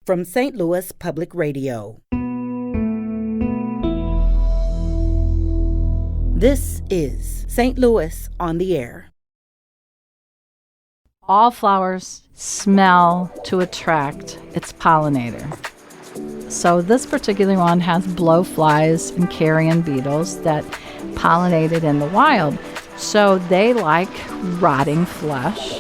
from St. Louis Public Radio. This is St. Louis on the Air. All flowers smell to attract its pollinator. So this particular one has blowflies and carrion beetles that pollinated in the wild. So they like rotting flesh.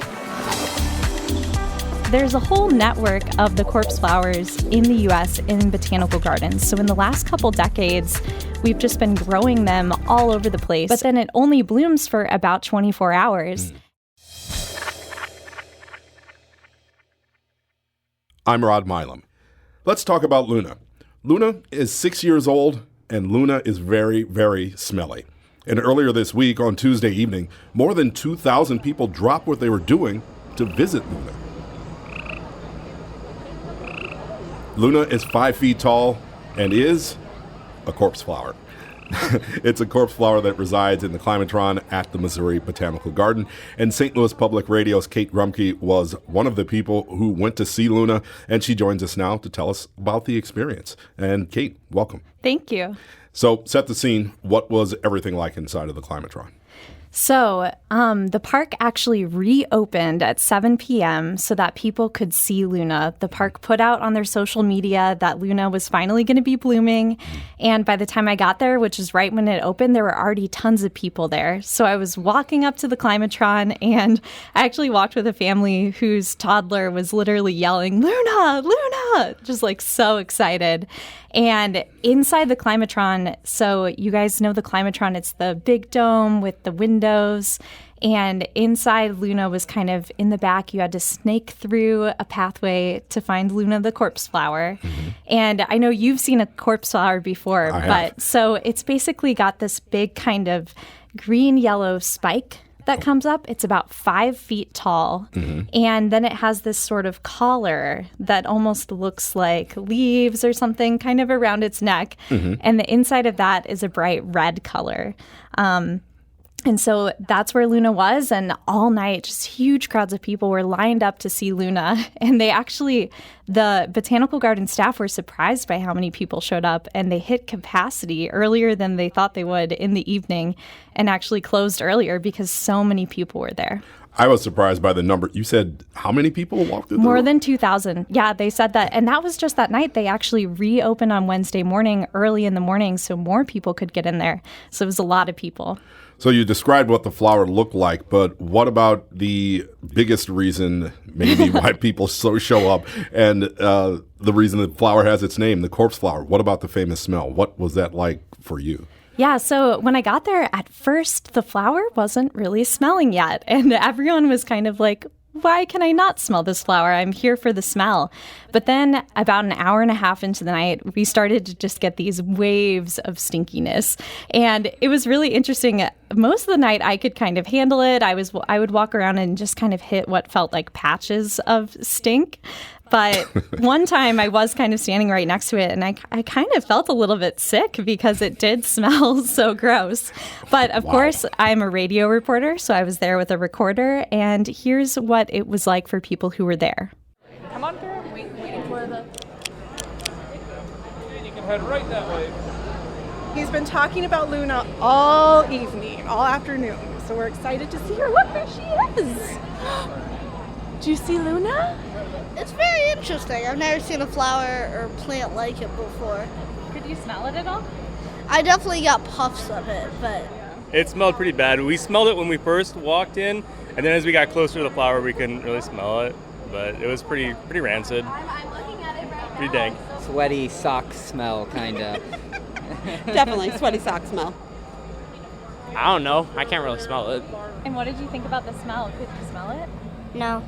There's a whole network of the corpse flowers in the U.S. in botanical gardens. So in the last couple decades, we've just been growing them all over the place. But then it only blooms for about 24 hours. I'm Rod Milam. Let's talk about Luna. Luna is 6 years old, and Luna is very, very smelly. And earlier this week, on Tuesday evening, more than 2,000 people dropped what they were doing to visit Luna. Luna is 5 feet tall and is a corpse flower. It's a corpse flower that resides in the climatron at the Missouri Botanical Garden. And St. Louis Public Radio's Kate Grumpke was one of the people who went to see Luna, and she joins us now to tell us about the experience. And Kate, welcome. Thank you. So set the scene. What was everything like inside of the climatron? So the park actually reopened at 7 p.m. so that people could see Luna. The park put out on their social media that Luna was finally going to be blooming. And by the time I got there, which is right when it opened, there were already tons of people there. So I was walking up to the climatron, and I actually walked with a family whose toddler was literally yelling, "Luna, Luna!" just like so excited. And inside the climatron, so you guys know the climatron, it's the big dome with the windows. And inside Luna was kind of in the back. You had to snake through a pathway to find Luna the corpse flower. Mm-hmm. And I know you've seen a corpse flower before, but so it's basically got this big kind of green-yellow spike that comes up. It's about 5 feet tall. Mm-hmm. And then it has this sort of collar that almost looks like leaves or something kind of around its neck. Mm-hmm. And the inside of that is a bright red color. And so that's where Luna was. And all night, just huge crowds of people were lined up to see Luna. And the Botanical Garden staff were surprised by how many people showed up. And they hit capacity earlier than they thought they would in the evening, and actually closed earlier because so many people were there. I was surprised by the number. You said how many people walked through? More than 2,000. Yeah, they said that. And that was just that night. They actually reopened on Wednesday morning, early in the morning, so more people could get in there. So it was a lot of people. So you described what the flower looked like, but what about the biggest reason maybe why people show up, and the reason the flower has its name, the corpse flower? What about the famous smell? What was that like for you? Yeah, so when I got there, at first, the flower wasn't really smelling yet. And everyone was kind of like, why can I not smell this flower? I'm here for the smell. But then about an hour and a half into the night, we started to just get these waves of stinkiness. And it was really interesting. Most of the night, I could kind of handle it. I would walk around and just kind of hit what felt like patches of stink. But one time I was kind of standing right next to it, and I kind of felt a little bit sick because it did smell so gross. But of course, I'm a radio reporter, so I was there with a recorder, and here's what it was like for people who were there. Come on through. Waiting for the... And you can head right that way. He's been talking about Luna all evening, all afternoon, so we're excited to see her. Look, there she is. Do you see Luna? It's very interesting. I've never seen a flower or plant like it before. Could you smell it at all? I definitely got puffs of it, but... It smelled pretty bad. We smelled it when we first walked in, and then as we got closer to the flower, we couldn't really smell it. But it was pretty rancid. I'm looking at it right now. Pretty dank. Sweaty sock smell, kind of. Definitely, sweaty sock smell. I don't know. I can't really smell it. And what did you think about the smell? Could you smell it? No.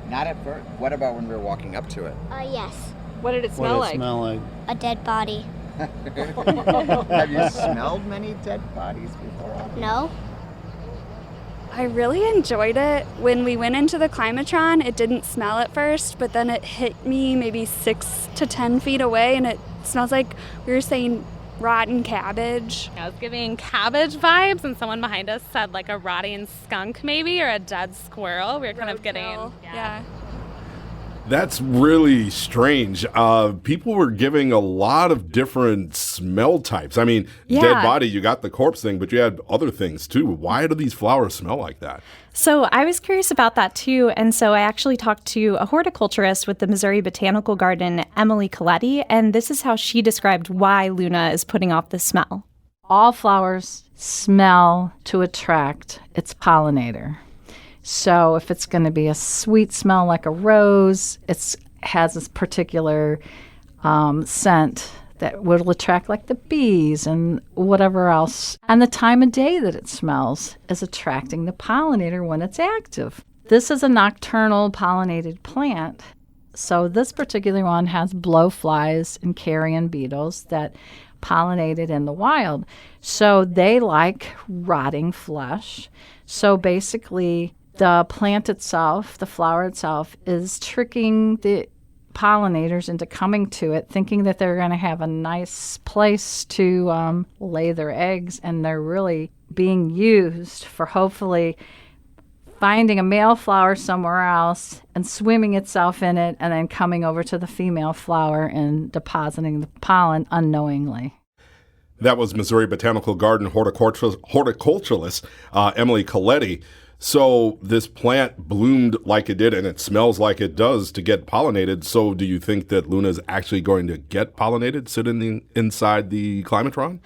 Not at first. What about when we were walking up to it? Yes. What did it smell like? A dead body. Have you smelled many dead bodies before? No. I really enjoyed it. When we went into the climatron, it didn't smell at first, but then it hit me maybe 6 to 10 feet away, and it smells like we were saying rotten cabbage. I was giving cabbage vibes, and someone behind us said like a rotting skunk maybe, or a dead squirrel. We were kind of getting... Yeah. That's really strange. People were giving a lot of different smell types. I mean, dead body, you got the corpse thing, but you had other things too. Why do these flowers smell like that? So I was curious about that too. And so I actually talked to a horticulturist with the Missouri Botanical Garden, Emily Coletti, and this is how she described why Luna is putting off the smell. All flowers smell to attract its pollinator. So if it's going to be a sweet smell like a rose, it has this particular scent that will attract like the bees and whatever else. And the time of day that it smells is attracting the pollinator when it's active. This is a nocturnal pollinated plant. So this particular one has blowflies and carrion beetles that pollinate it in the wild. So they like rotting flesh. So basically, the plant itself, the flower itself, is tricking the pollinators into coming to it, thinking that they're going to have a nice place to lay their eggs, and they're really being used for hopefully finding a male flower somewhere else and swimming itself in it and then coming over to the female flower and depositing the pollen unknowingly. That was Missouri Botanical Garden horticulturalist Emily Coletti. So this plant bloomed like it did, and it smells like it does to get pollinated. So do you think that Luna is actually going to get pollinated sitting inside the climatron?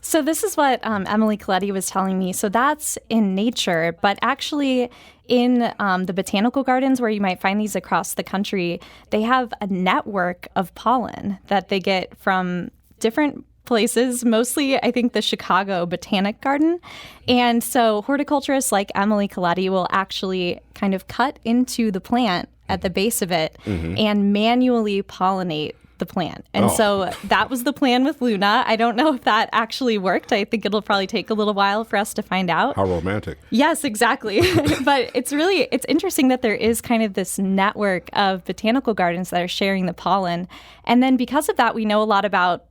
So this is what Emily Coletti was telling me. So that's in nature, but actually in the botanical gardens where you might find these across the country, they have a network of pollen that they get from different places, mostly I think the Chicago Botanic Garden. And so horticulturists like Emily Coletti will actually kind of cut into the plant at the base of it and manually pollinate the plant. And so that was the plan with Luna. I don't know if that actually worked. I think it'll probably take a little while for us to find out. How romantic. Yes, exactly. But it's interesting that there is kind of this network of botanical gardens that are sharing the pollen. And then because of that, we know a lot about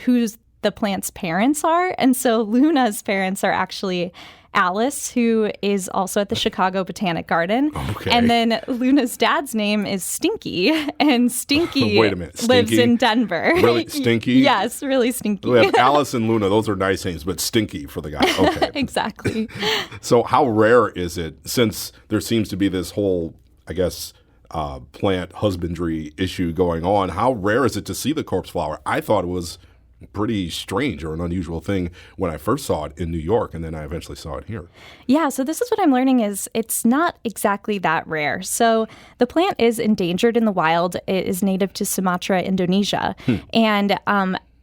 who's the plant's parents are. And so Luna's parents are actually Alice, who is also at the Chicago Botanic Garden. Okay. And then Luna's dad's name is Stinky, and Stinky Wait a minute. Stinky? lives in Denver. Really? Stinky? Yes, really Stinky. We have Alice and Luna. Those are nice names, but Stinky for the guy. Okay. Exactly. So how rare is it, since there seems to be this whole, I guess, plant husbandry issue going on, how rare is it to see the corpse flower? I thought it was pretty strange or an unusual thing when I first saw it in New York, and then I eventually saw it here. Yeah, so this is what I'm learning is it's not exactly that rare. So the plant is endangered in the wild. It is native to Sumatra, Indonesia. And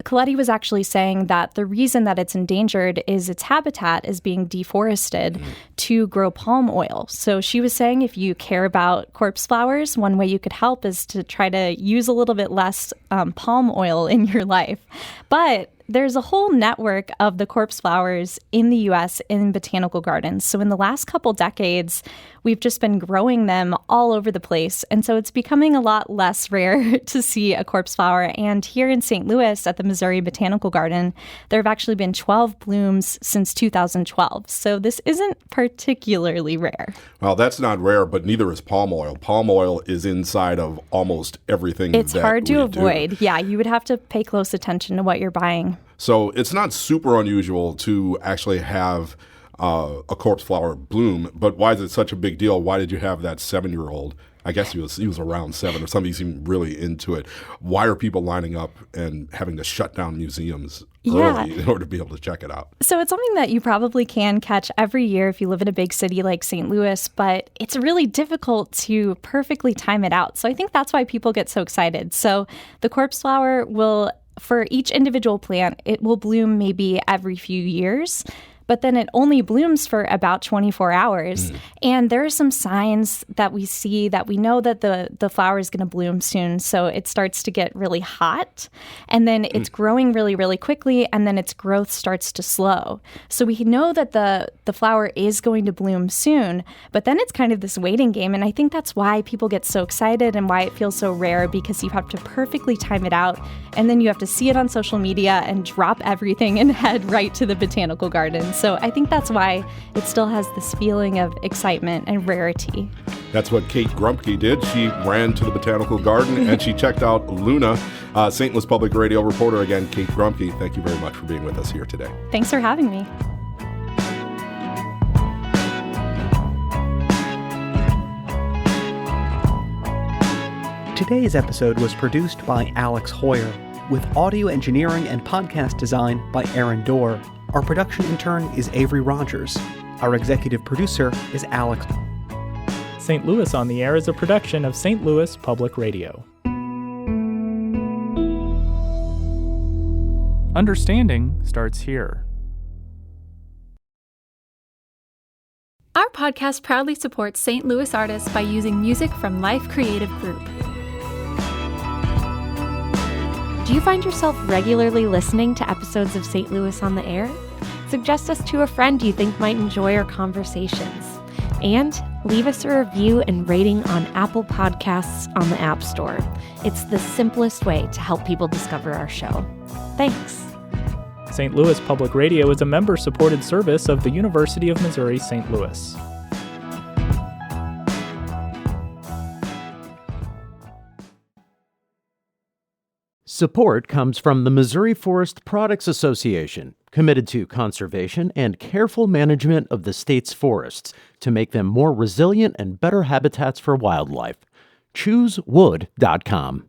Coletti was actually saying that the reason that it's endangered is its habitat is being deforested to grow palm oil. So she was saying if you care about corpse flowers, one way you could help is to try to use a little bit less palm oil in your life. But there's a whole network of the corpse flowers in the U.S. in botanical gardens. So in the last couple decades, we've just been growing them all over the place. And so it's becoming a lot less rare to see a corpse flower. And here in St. Louis at the Missouri Botanical Garden, there have actually been 12 blooms since 2012. So this isn't particularly rare. Well, that's not rare, but neither is palm oil. Palm oil is inside of almost everything It's that hard to we avoid. do. Yeah, you would have to pay close attention to what you're buying. So it's not super unusual to actually have a corpse flower bloom, but why is it such a big deal? Why did you have that 7-year-old? I guess he was around 7 or something. He seemed really into it. Why are people lining up and having to shut down museums early in order to be able to check it out? So it's something that you probably can catch every year if you live in a big city like St. Louis, but it's really difficult to perfectly time it out. So I think that's why people get so excited. So the corpse flower will, for each individual plant, it will bloom maybe every few years. But then it only blooms for about 24 hours. And there are some signs that we see that we know that the flower is going to bloom soon. So it starts to get really hot, and then it's growing really, really quickly, and then its growth starts to slow. So we know that the flower is going to bloom soon, but then it's kind of this waiting game. And I think that's why people get so excited and why it feels so rare, because you have to perfectly time it out, and then you have to see it on social media and drop everything and head right to the botanical garden. So I think that's why it still has this feeling of excitement and rarity. That's what Kate Grumpke did. She ran to the Botanical Garden and she checked out Luna. St. Louis Public Radio reporter again, Kate Grumpke. Thank you very much for being with us here today. Thanks for having me. Today's episode was produced by Alex Hoyer, with audio engineering and podcast design by Aaron Dorr. Our production intern is Avery Rogers. Our executive producer is Alex. St. Louis on the Air is a production of St. Louis Public Radio. Understanding starts here. Our podcast proudly supports St. Louis artists by using music from Life Creative Group. Do you find yourself regularly listening to episodes of St. Louis on the Air? Suggest us to a friend you think might enjoy our conversations. And leave us a review and rating on Apple Podcasts on the App Store. It's the simplest way to help people discover our show. Thanks. St. Louis Public Radio is a member-supported service of the University of Missouri St. Louis. Support comes from the Missouri Forest Products Association, committed to conservation and careful management of the state's forests to make them more resilient and better habitats for wildlife. ChooseWood.com.